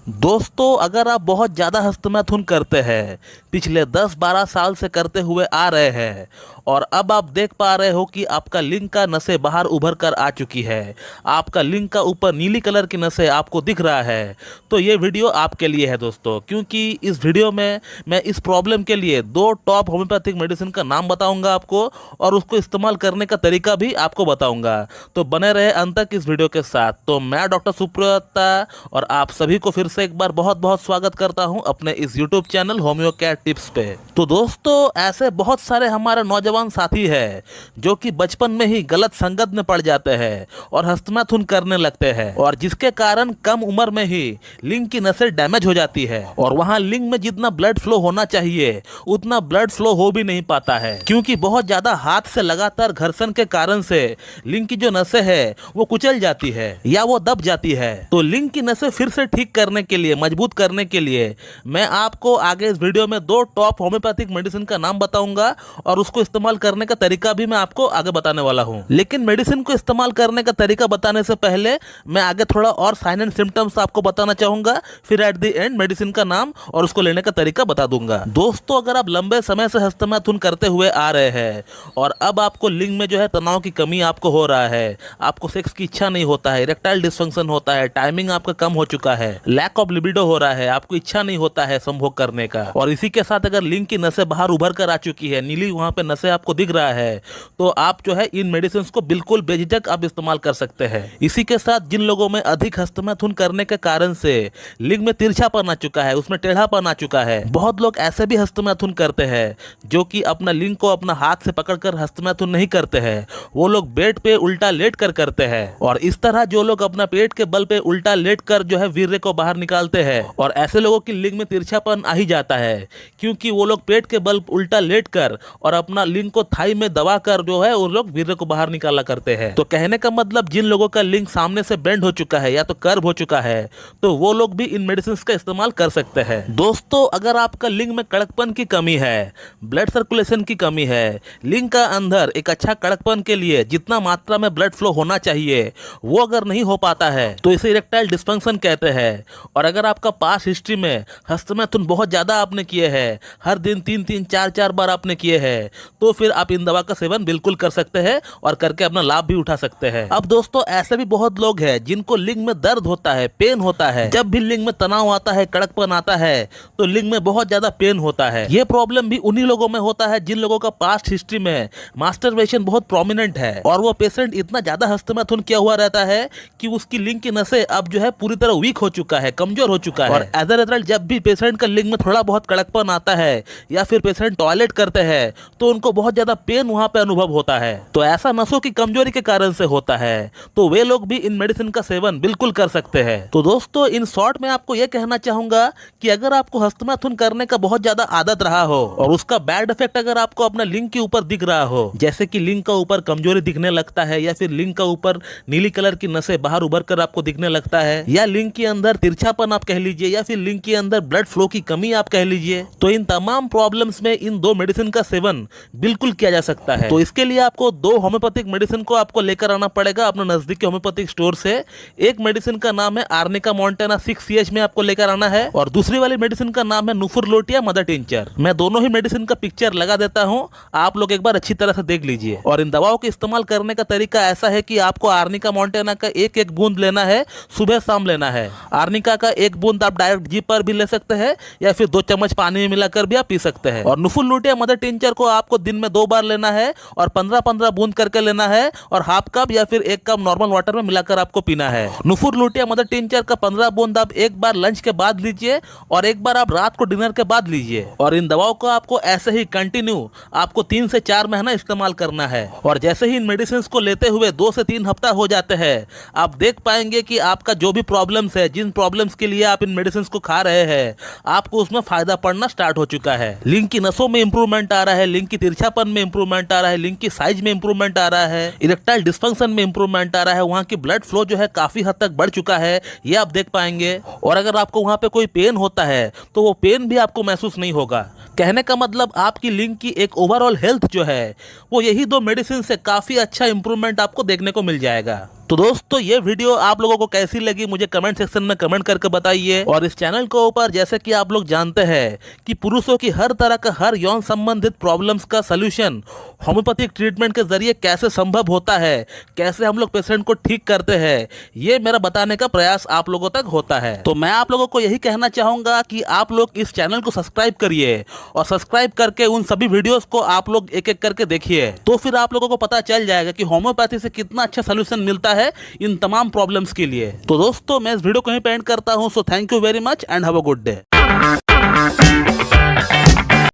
दोस्तों, अगर आप बहुत ज़्यादा हस्तमैथुन करते हैं, पिछले 10-12 साल से करते हुए आ रहे हैं और अब आप देख पा रहे हो कि आपका लिंग का नसें बाहर उभर कर आ चुकी है, आपका लिंग का ऊपर नीली कलर की नसें आपको दिख रहा है, तो ये वीडियो आपके लिए है दोस्तों। क्योंकि इस वीडियो में मैं इस प्रॉब्लम के लिए 2 टॉप होम्योपैथिक मेडिसिन का नाम बताऊंगा आपको और उसको इस्तेमाल करने का तरीका भी आपको बताऊंगा। तो बने रहे अंत तक इस वीडियो के साथ। तो मैं डॉक्टर सुब्रता और आप सभी को फिर से एक बार बहुत बहुत स्वागत करता हूं अपने इस YouTube channel homeo care tips पे। तो दोस्तों, ऐसे बहुत सारे हमारे नौजवान साथी हैं जो कि बचपन में ही गलत संगत में पड़ जाते हैं और हस्तमैथुन करने लगते हैं, और जिसके कारण कम उम्र में ही लिंग की नसें डैमेज हो जाती है और वहां लिंग में जितना ब्लड फ्लो होना चाहिए उतना ब्लड फ्लो हो भी नहीं पाता है, क्योंकि बहुत ज्यादा हाथ से लगातार घर्षण के कारण से लिंग की जो नसें है वो कुचल जाती है या वो दब जाती है। तो लिंग की नसें फिर से ठीक करने के लिए, मजबूत करने के लिए मैं आपको आगे इस वीडियो में 2 टॉप होम्योपैथिक मेडिसिन का नाम बताऊंगा और उसको इस्तेमाल करने का तरीका भी मैं आपको आगे बताने वाला हूं। लेकिन मेडिसिन को इस्तेमाल करने का तरीका बताने से पहले मैं आगे थोड़ा और साइन एंड सिम्टम्स आपको बताना चाहूंगा, फिर एट द एंड मेडिसिन का नाम और उसको लेने का तरीका बता दूंगा। दोस्तों, अगर आप लंबे समय से हस्तमैथुन करते हुए आ रहे हैं और अब आपको लिंग में जो है तनाव की कमी आपको हो रहा है, आपको सेक्स की इच्छा नहीं होता है, इरेक्टाइल डिसफंक्शन होता है, टाइमिंग आपका कम हो चुका है, लैक ऑफ लिबिडो हो रहा है, आपको इच्छा नहीं होता है संभोग करने का, और इसी के साथ अगर लिंग की नसें बाहर उभर कर आ चुकी है, नीली वहां पे नसें आपको दिख रहा है, तो आप जो है इन मेडिसिन को बिल्कुल बेझिझक आप इस्तेमाल कर सकते हैं। इसी के साथ जिन लोगों में अधिक हस्तमैथुन करने के कारण से लिंग में तिरछापन आ चुका है, उसमें टेढ़ापन आ चुका है, बहुत लोग ऐसे भी हस्तमैथुन करते हैं जो कि अपना लिंग को अपना हाथ से पकड़कर हस्तमैथुन नहीं करते हैं, वो लोग बेड पे उल्टा लेट कर करते हैं, और इस तरह जो लोग अपना पेट के बल पे उल्टा लेट कर जो है वीर्य को बाहर निकालते हैं, और ऐसे लोगों की लिंग में तिरछापन आ ही जाता है, क्योंकि वो लोग पेट के बल उल्टा लेट कर और अपना लिंग को थाई में दबा कर जो है वो लोग वीर्य को बाहर निकाला करते हैं। तो कहने का मतलब, जिन लोगों का लिंग सामने से बेंड हो चुका है या तो कर्व हो चुका है, तो वो लोग भी इन मेडिसिन का इस्तेमाल कर सकते हैं। दोस्तों, अगर आपका लिंग में कड़कपन की कमी है, ब्लड सर्कुलेशन की कमी है, लिंग का अंदर एक अच्छा कड़कपन के लिए जितना मात्रा में ब्लड फ्लो होना चाहिए वो अगर नहीं हो पाता है तो इसे इरेक्टाइल डिस्फंक्शन कहते हैं। और अगर आपका पास्ट हिस्ट्री में हस्तमैथुन बहुत ज़्यादा आपने किए हैं, हर दिन 3-3, 4-4 बार आपने किए हैं, तो फिर आप इन दवा का सेवन बिल्कुल कर सकते हैं और करके अपना लाभ भी उठा सकते हैं। अब दोस्तों, ऐसे भी बहुत लोग हैं जिनको लिंग में दर्द होता है, पेन होता है, जब भी लिंग में तनाव आता है, कड़कपन आता है तो लिंग में बहुत ज्यादा पेन होता है। ये प्रॉब्लम भी उन्हीं लोगों में होता है जिन लोगों का पास्ट हिस्ट्री में मास्टरबेशन बहुत प्रोमिनेंट है और वो पेशेंट इतना ज्यादा हस्तमैथुन किया हुआ रहता है कि उसकी लिंग की नसें अब जो है पूरी तरह वीक हो चुका है, कमजोर हो चुका है, और एज अ रिजल्ट जब भी पेशेंट का लिंग में थोड़ा बहुत कड़कपन आता है या फिर पेशेंट टॉयलेट करते हैं तो उनको बहुत ज्यादा पेन वहां पे अनुभव होता है। तो ऐसा नसों की कमजोरी के कारण से होता है, तो वे लोग भी इन मेडिसिन का सेवन बिल्कुल कर सकते हैं। तो दोस्तों, इन शॉर्ट में आपको यह कहना चाहूंगा कि अगर आपको हस्तमैथुन करने का बहुत ज्यादा आदत रहा हो और उसका बैड इफेक्ट अगर आपको अपना लिंग के ऊपर दिख रहा हो, जैसे कि लिंग का ऊपर कमजोरी दिखने लगता है या फिर लिंग का ऊपर नीली कलर की नसें बाहर उभर कर आपको दिखने लगता है, या लिंग के अंदर तिरछापन आप कह लीजिए, या फिर लिंग के अंदर ब्लड फ्लो की कमी आप कह लीजिए, तो इन तमाम प्रॉब्लम्स में इन 2 मेडिसिन का सेवन बिल्कुल किया जा सकता है। तो इसके लिए आपको 2 होम्योपैथिक मेडिसिन को आपको लेकर आना पड़ेगा अपने नजदीकी होम्योपैथिक स्टोर से। एक मेडिसिन का नाम है आर्निका मॉन्टेना 6CH में आपको लेकर आना है, और दूसरी वाली मेडिसिन का नाम है नुफुरलोटिया मदर टिंचर। मैं दोनों ही मेडिसिन का पिक्चर लगा देता हूं, आप लोग एक बार अच्छी तरह से देख लीजिए। और इन दवाओं के इस्तेमाल करने का तरीका ऐसा है कि आपको आर्निका मॉन्टेना का एक एक बूंद लेना है, सुबह शाम लेना है। आर्निका का एक बूंद आप डायरेक्ट जीभ पर भी ले सकते हैं या फिर 2 चम्मच पानी में मिलाकर भी आप पी सकते हैं। और नुफुरलोटिया मदर टिंचर को आपको दिन में 2 बार लेना है और 15-15 बूंद करके लेना है, और हाफ कप या फिर 1 कप नॉर्मल वाटर में मिलाकर आपको पीना है। नुफुरलोटिया मदर टिंचर का 15 बूंद आप एक बार लंच के बाद लीजिए और एक बार आप रात को डिनर के बाद लीजिए, और इन दवाओं को आपको ऐसे ही कंटिन्यू आपको 3 से 4 महीना इस्तेमाल करना है। और जैसे ही इन मेडिसिन को लेते हुए 2 से 3 हफ्ता हो जाते हैं, आप देख पाएंगे कि आपका जो भी प्रॉब्लम्स है, जिन प्रॉब्लम्स के लिए आप इन मेडिसिन को खा रहे हैं, आपको उसमें फायदा पड़ना स्टार्ट हो चुका है। लिंग की नसों में इंप्रूवमेंट आ रहा है, लिंग की तिरछापन में इंप्रूवमेंट आ रहा है, लिंग की साइज में इंप्रूवमेंट आ रहा है, इरेक्टाइल डिस्फंक्शन में इंप्रूवमेंट आ रहा है, वहां की ब्लड फ्लो जो है काफी हद तक बढ़ चुका है, ये आप देख पाएंगे। और अगर आपको वहां पे कोई पेन होता है तो वो पेन भी आपको महसूस नहीं होगा। कहने का मतलब, आपकी लिंग की एक ओवरऑल हेल्थ जो है वो यही 2 मेडिसिन से काफी अच्छा इंप्रूवमेंट आपको देखने को मिल जाएगा। तो दोस्तों ये वीडियो आप लोगों को कैसी लगी मुझे कमेंट सेक्शन में कमेंट करके बताइए। और इस चैनल के ऊपर जैसे कि आप लोग जानते हैं कि पुरुषों की हर तरह का हर यौन संबंधित प्रॉब्लम्स का सलूशन होम्योपैथिक ट्रीटमेंट के जरिए कैसे संभव होता है, कैसे हम लोग पेशेंट को ठीक करते हैं, ये मेरा बताने का प्रयास आप लोगों तक होता है। तो मैं आप लोगों को यही कहना चाहूंगा कि आप लोग इस चैनल को सब्सक्राइब करिए और सब्सक्राइब करके उन सभी वीडियोस को आप लोग एक एक करके देखिए, तो फिर आप लोगों को पता चल जाएगा कि होम्योपैथी से कितना अच्छा सोल्यूशन मिलता है इन तमाम प्रॉब्लम्स के लिए। तो दोस्तों मैं इस वीडियो को यहीं पे एंड करता हूं। So thank you very much and have a good day.